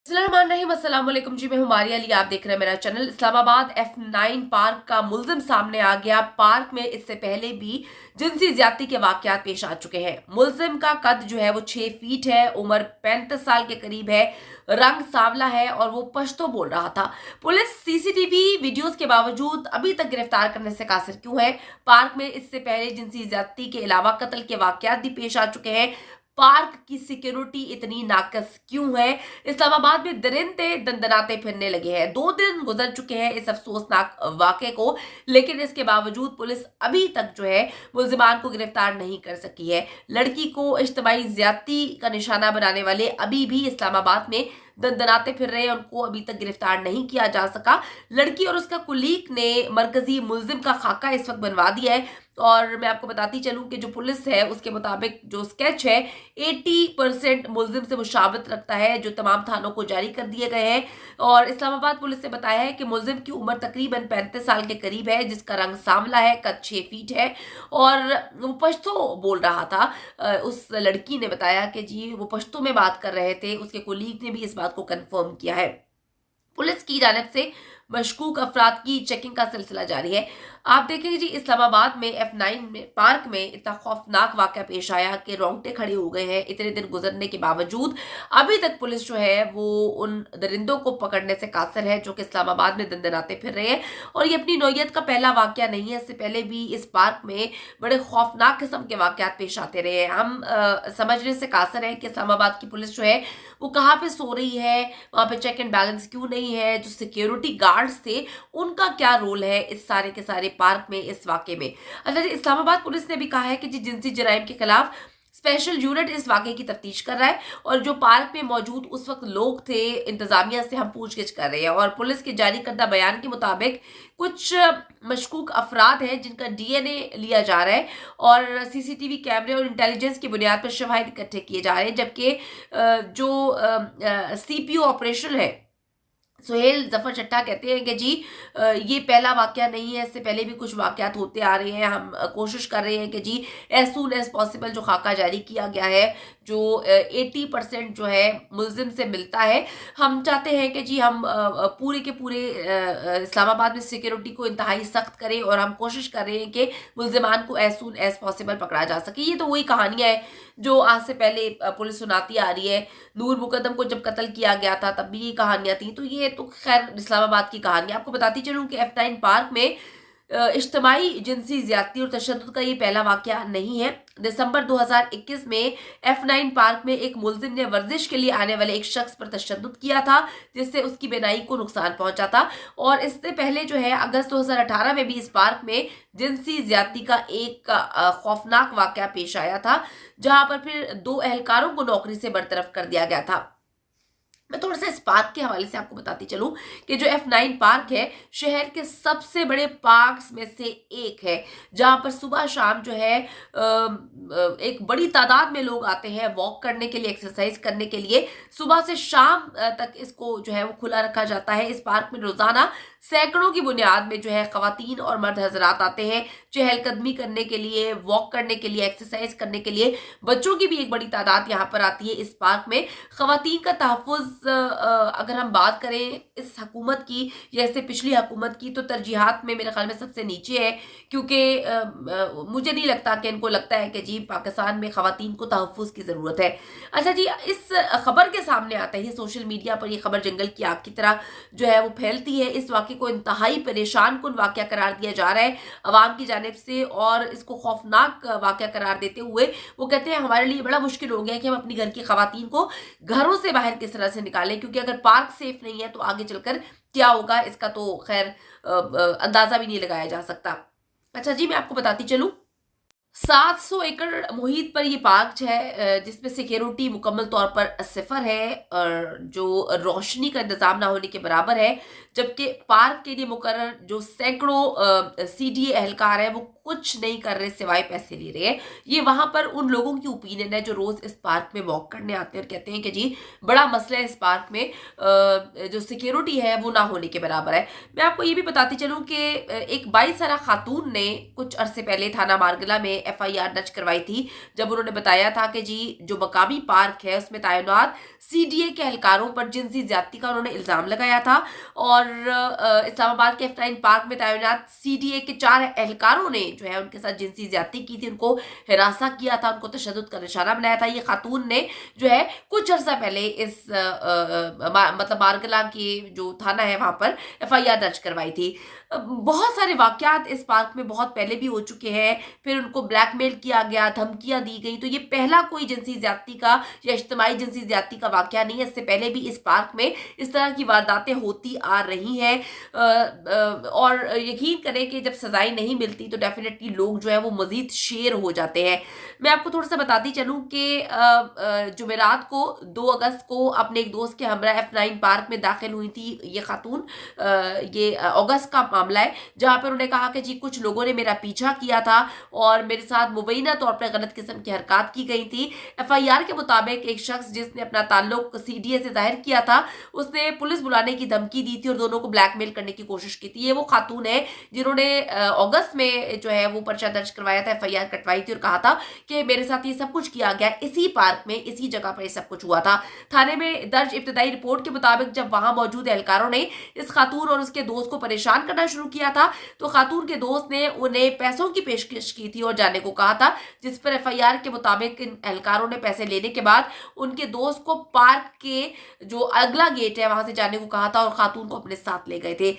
अस्सलाम वालेकुम जी, मैं हूं मारिया अली। आप देख रहे हैं मेरा चैनल। इस्लामाबाद F9 पार्क का मुल्जिम सामने आ गया। पार्क में इससे पहले भी जिनसी ज्यादती के वाकयात पेश आ चुके हैं। मुल्जिम का कद जो है वो 6 फीट है, उम्र 35 साल के करीब है, रंग सांवला है और वो पश्तो बोल रहा था। पुलिस सीसीटीवी वीडियोस के बावजूद अभी तक गिरफ्तार करने से कासिर क्यों है? पार्क में इससे पहले जिनसी ज्यादती के अलावा कत्ल के वाकयात भी पेश आ चुके हैं। पार्क की सिक्योरिटी इतनी नाकस क्यों है? इस्लामाबाद में दरिंदे दंदनाते फिरने लगे हैं। 2 दिन गुजर चुके हैं इस अफसोसनाक वाक़े को, लेकिन इसके बावजूद पुलिस अभी तक जो है मुल्जिमान को गिरफ्तार नहीं कर सकी है। लड़की को इज्तिमाई ज़्यादती का निशाना बनाने वाले अभी भी इस्लामाबाद में दंदनाते फिर रहे हैं, उनको अभी तक गिरफ्तार नहीं किया जा सका। लड़की और उसका कुलीग ने मरकजी मुल्जिम का खाका इस वक्त बनवा दिया है। और मैं आपको बताती चलूं कि जो पुलिस है उसके मुताबिक जो स्केच है 80% मुल्जिम से मुशाबत रखता है, जो तमाम थानों को जारी कर दिए गए हैं। और इस्लामाबाद पुलिस ने बताया है कि मुल्जिम की उम्र तकरीबन 35 साल के करीब है, जिसका रंग सांवला है, कद 6 फीट है और वो पश्तो बोल रहा था। उस लड़की ने बताया कि जी वो पश्तो में बात कर रहे थे। उसके कोलीग ने भी इस बात को कंफर्म किया है। पुलिस की जानिब से मशकूक अफराद की चेकिंग का सिलसिला जारी है। आप देखेंगे जी, इस्लामाबाद में F9 में पार्क में इतना खौफनाक वाक़या पेश आया कि रोंगटे खड़े हो गए हैं। इतने दिन गुजरने के बावजूद अभी तक पुलिस जो है वो उन दरिंदों को पकड़ने से कासिर है जो कि इस्लामाबाद में दंदनाते फिर रहे हैं। और ये अपनी नौयत का पहला वाक़या नहीं है। इससे पहले भी इस पार्क में बड़े खौफनाक किस्म के वाक़यात पेश आते रहे हैं। हम समझने से कासिर है कि इस्लामाबाद की पुलिस जो है वो कहाँ पे सो रही है, वहाँ पे चेक एंड बैलेंस क्यों नहीं है, जो सिक्योरिटी गार्ड्स थे उनका क्या रोल है इस सारे के सारे पार्क में, इस वाक़े में। अच्छा जी, इस्लामाबाद पुलिस ने भी कहा है कि जी जिनसी जराइम के खिलाफ स्पेशल यूनिट इस वाक़े की तफ्तीश कर रहा है और जो पार्क में मौजूद उस वक्त लोग थे, इंतजामिया से हम पूछगिछ कर रहे हैं। और पुलिस के जारी करदा बयान के मुताबिक कुछ मशकूक अफराद हैं जिनका DNA लिया जा रहा है और सीसीटीवी कैमरे और इंटेलिजेंस की बुनियाद पर शवाहिद इकट्ठे किए जा रहे हैं। जबकि जो CPO ऑपरेशन है सुहेल जफर चट्टा कहते हैं कि जी ये पहला वाकया नहीं है, इससे पहले भी कुछ वाकयात होते आ रहे हैं। हम कोशिश कर रहे हैं कि जी एज सून एज पॉसिबल जो खाका जारी किया गया है, जो 80% जो है मुल्जिम से मिलता है, हम चाहते हैं कि जी हम पूरे के पूरे इस्लामाबाद में सिक्योरिटी को इंतहाई सख्त करें और हम कोशिश कर रहे हैं कि मुल्जिमान को एज सून एज पॉसिबल पकड़ा जा सके। ये तो वही कहानियाँ है जो आज से पहले पुलिस सुनाती आ रही है। नूर मुकद्दम को जब कत्ल किया गया था तब भी ये कहानियां थी। तो ये तो खैर इस्लामाबाद की कहानी। आपको बताती चलूं कि F9 पार्क में इज्तिमाई जिनसी ज्यादती और तशद्दुद का ये पहला वाकया नहीं है। दिसंबर 2021 में F9 पार्क में एक मुल्जिम ने वर्जिश के लिए आने वाले एक शख्स पर तशद्दुद किया था, जिससे उसकी बेनाई को नुकसान पहुंचा था। और इससे पहले जो है अगस्त 2018 में भी इस पार्क में जिनसी ज्यादती का एक खौफनाक वाकया पेश आया था, जहां पर फिर 2 एहलकारों को नौकरी से बरतरफ कर दिया गया था। मैं थोड़ा सा इस पार्क के हवाले से आपको बताती चलूं कि जो F9 पार्क है शहर के सबसे बड़े पार्क्स में से एक है, जहां पर सुबह शाम जो है एक बड़ी तादाद में लोग आते हैं वॉक करने के लिए, एक्सरसाइज करने के लिए। सुबह से शाम तक इसको जो है वो खुला रखा जाता है। इस पार्क में रोजाना सैकड़ों की बुनियाद में जो है खवातीन और मर्द हजरात आते हैं चहलकदमी करने के लिए, वॉक करने के लिए, एक्सरसाइज करने के लिए। बच्चों की भी एक बड़ी तादाद यहाँ पर आती है इस पार्क में। खवातीन का तहफ़्फ़ुज़ अगर हम बात करें इस हुकूमत की या इससे पिछली हुकूमत की, तो तरजीहात में मेरे ख्याल में सबसे नीचे है, क्योंकि मुझे नहीं लगता कि इनको लगता है कि जी पाकिस्तान में खवातीन को तहफ़्फ़ुज़ की ज़रूरत है। अच्छा जी, इस खबर के सामने आता ही सोशल मीडिया पर ये खबर जंगल की आग की तरह जो है वो फैलती है। इस वाक़े को इंतहाई परेशान कुन वाक़या करार दिया जा रहा है अवाम की जानिब से और इसको खौफनाक वाक़या करार देते हुए वो कहते हैं हमारे लिए बड़ा मुश्किल हो गया है कि हम अपनी घर की खवातीन को घरों से बाहर किस तरह से निकालें, क्योंकि अगर पार्क सेफ नहीं है तो आगे चलकर क्या होगा इसका तो खैर अंदाजा भी नहीं लगाया जा सकता। अच्छा जी, मैं आपको बताती चलूं 700 एकड़ मुहित पर ये पार्क है, जिसमें सिक्योरिटी मुकम्मल तौर पर सिफर है और जो रोशनी का इंतजाम ना होने के बराबर है। जबकि पार्क के लिए मुकर्रर जो सैकड़ों CDA एहलकार है वो कुछ नहीं कर रहे सिवाय पैसे ले रहे हैं। ये वहां पर उन लोगों की ओपिनियन है जो रोज इस पार्क में वॉक करने आते हैं और कहते हैं कि जी बड़ा मसला है इस पार्क में, जो सिक्योरिटी है वो ना होने के बराबर है। मैं आपको ये भी बताती चलूं कि एक 22 साला खातून ने कुछ अरसे पहले थाना मारगला में FIR दर्ज करवाई थी, जब उन्होंने बताया था कि जी जो मकामी पार्क है उसमें तैनात CDA के एहलकारों पर जिनसी ज्यादती का उन्होंने इल्जाम लगाया था। और इस्लामाबाद के F9 पार्क में तैनात CDA के 4 एहलकारों ने जो है उनके साथ जिनसी ज्यादती की थी, उनको हिरासा किया था, उनको तशद्दुद का निशाना बनाया था। ये खातून ने जो है कुछ अर्सा पहले इस मतलब मारगला की जो थाना है वहां पर FIR दर्ज करवाई थी। बहुत सारे वाकयात इस पार्क में बहुत पहले भी हो चुके हैं, फिर उनको ब्लैकमेल किया गया, धमकियां दी गई। तो ये पहला कोई जिनसी ज्यादती का या इज्तिमाई जिनसी ज्यादती का वाकया नहीं है, इससे पहले भी इस पार्क में इस तरह की वारदातें होती आ रही हैं। और यकीन करें कि जब सजाएं नहीं मिलती तो डेफिनेटली लोग जो है वो मजीद शेर हो जाते हैं। मैं आपको थोड़ा सा बताती चलूँ कि जुमेरात को 2 अगस्त को अपने एक दोस्त के हमरा F9 पार्क में दाखिल हुई थी ये खातून। ये अगस्त का मामला है, जहां पर उन्होंने कहा कि जी कुछ लोगों ने मेरा पीछा किया था और मेरे साथ मुबैना तौर पर गलत किस्म की हरकत की गई थी। FIR के मुताबिक एक शख्स जिसने अपना ताल्लुक CDA से जाहिर किया था, उसने पुलिस बुलाने की धमकी दी थी और दोनों को ब्लैकमेल करने की कोशिश की थी। ये वो खातून है जिन्होंने अगस्त में जो है वो पर्चा दर्ज करवाया था, FIR कटवाई थी और कहा था कि मेरे साथ ये सब कुछ किया गया, इसी पार्क में इसी जगह पर ये सब कुछ हुआ था। थाने में दर्ज इब्तदाई रिपोर्ट के मुताबिक जब वहां मौजूद एहलकारों ने इस खातून और उसके दोस्त को परेशान करना शुरू किया था, तो खातून के दोस्त ने उन्हें पैसों की पेशकश की थी और जाने को कहा था, जिस पर FIR के मुताबिक इन एहलकारों ने पैसे लेने के बाद उनके दोस्त को पार्क के जो अगला गेट है वहां से जाने को कहा था और खातून को अपने साथ ले गए थे।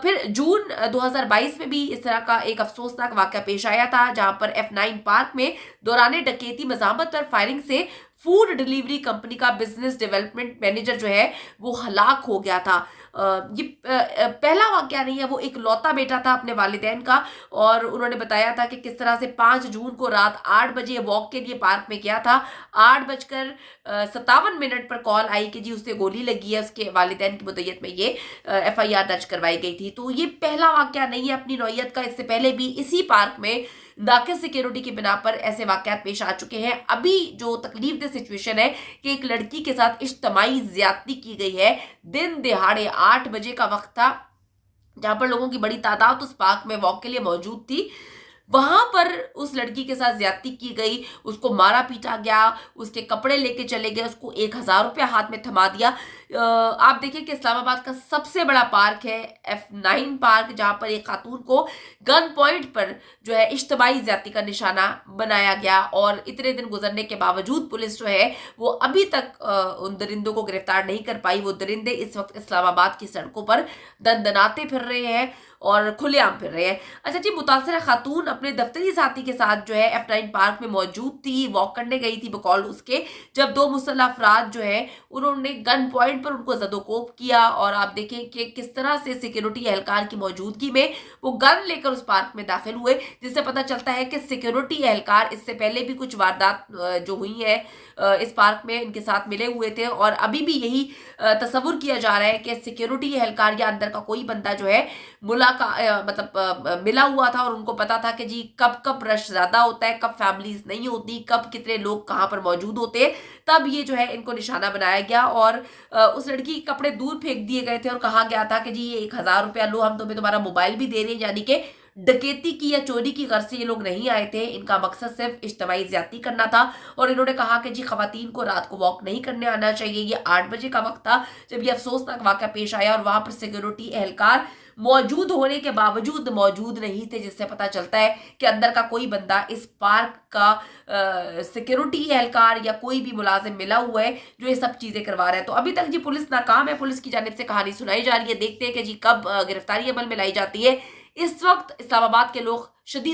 फिर जून 2022 में भी इस तरह का एक अफसोसनाक वाकया पेश आया था, जहां पर F9 पार्क में दौरान डकैती मज़ामत पर फायरिंग से फूड डिलीवरी कंपनी का बिजनेस डेवलपमेंट मैनेजर जो है वो हलाक हो गया था। ये पहला वाकया नहीं है, वो एक लौता बेटा था अपने वालिदैन का और उन्होंने बताया था कि किस तरह से 5 जून को रात 8 बजे वॉक के लिए पार्क में गया था। 8:57 पर कॉल आई कि जी उसे गोली लगी है, उसके वालिदैन की मुद्दत में ये FIR दर्ज करवाई गई थी। तो ये पहला वाकया नहीं है अपनी नौयत का, इससे पहले भी इसी पार्क में नाकिस सिक्योरिटी की बिना पर ऐसे वाकयात पेश आ चुके हैं। अभी जो तकलीफदेह सिचुएशन है कि एक लड़की के साथ इज्तिमाई ज्यादती की गई है, दिन दिहाड़े 8 बजे का वक्त था, जहां पर लोगों की बड़ी तादाद उस पार्क में वॉक के लिए मौजूद थी। वहां पर उस लड़की के साथ ज्यादती की गई, उसको मारा पीटा गया, उसके कपड़े लेके चले गए, उसको 1000 रुपया हाथ में थमा दिया। आप देखिए कि इस्लामाबाद का सबसे बड़ा पार्क है F9 पार्क, जहां पर एक खातून को गन पॉइंट पर जो है इज्तिमाई ज्यादती का निशाना बनाया गया और इतने दिन गुजरने के बावजूद पुलिस जो है वो अभी तक उन दरिंदों को गिरफ्तार नहीं कर पाई। वो दरिंदे इस वक्त इस्लामाबाद की सड़कों पर दनदनाते फिर रहे हैं और खुलेआम फिर रहे हैं। अच्छा जी, मुतासरा खातून अपने दफ्तरी साथी के साथ जो है F9 पार्क में मौजूद थी, वॉक करने गई थी बकौल उसके, जब 2 मुसल्लह अफराद जो है उन्होंने गन पॉइंट पर उनको जदोकोब किया। और आप देखें कि किस तरह से सिक्योरिटी एहलकार की मौजूदगी में वो गन लेकर उस पार्क में दाखिल हुए, जिससे पता चलता है कि सिक्योरिटी एहलकार इससे पहले भी कुछ वारदात जो हुई है इस पार्क में इनके साथ मिले हुए थे। और अभी भी यही तस्वुर किया जा रहा है कि सिक्योरिटी एहलकार या अंदर का कोई बंदा जो है मिला हुआ था और उनको पता था कि जी कब कब रश ज्यादा होता है, कब फैमिलीज नहीं होती, कब कितने लोग कहाँ पर मौजूद होते हैं। तब ये जो है इनको निशाना बनाया गया और उस लड़की के कपड़े दूर फेंक दिए गए थे और कहा गया था कि जी ये 1000 रुपया लो, हम तुम्हें तुम्हारा मोबाइल भी दे रहे हैं। यानी कि डकैती की या चोरी की गर्ज से ये लोग नहीं आए थे, इनका मकसद सिर्फ इज्तिमाई ज्यादती करना था। और इन्होंने कहा कि जी खवातीन को रात को वॉक नहीं करने आना चाहिए। ये 8 बजे का वक्त था जब ये अफसोसनाक वाकया पेश आया और वहां पर सिक्योरिटी एहलकार मौजूद होने के बावजूद मौजूद नहीं थे, जिससे पता चलता है कि अंदर का कोई बंदा इस पार्क का सिक्योरिटी एहलकार या कोई भी मुलाजिम मिला हुआ है जो ये सब चीजें करवा रहा है। तो अभी तक जी पुलिस नाकाम है, पुलिस की जानिब से कहानी सुनाई जा रही है। देखते हैं कि जी कब गिरफ्तारी अमल में लाई जाती है। इस वक्त इस्लामाबाद के लोग शदीद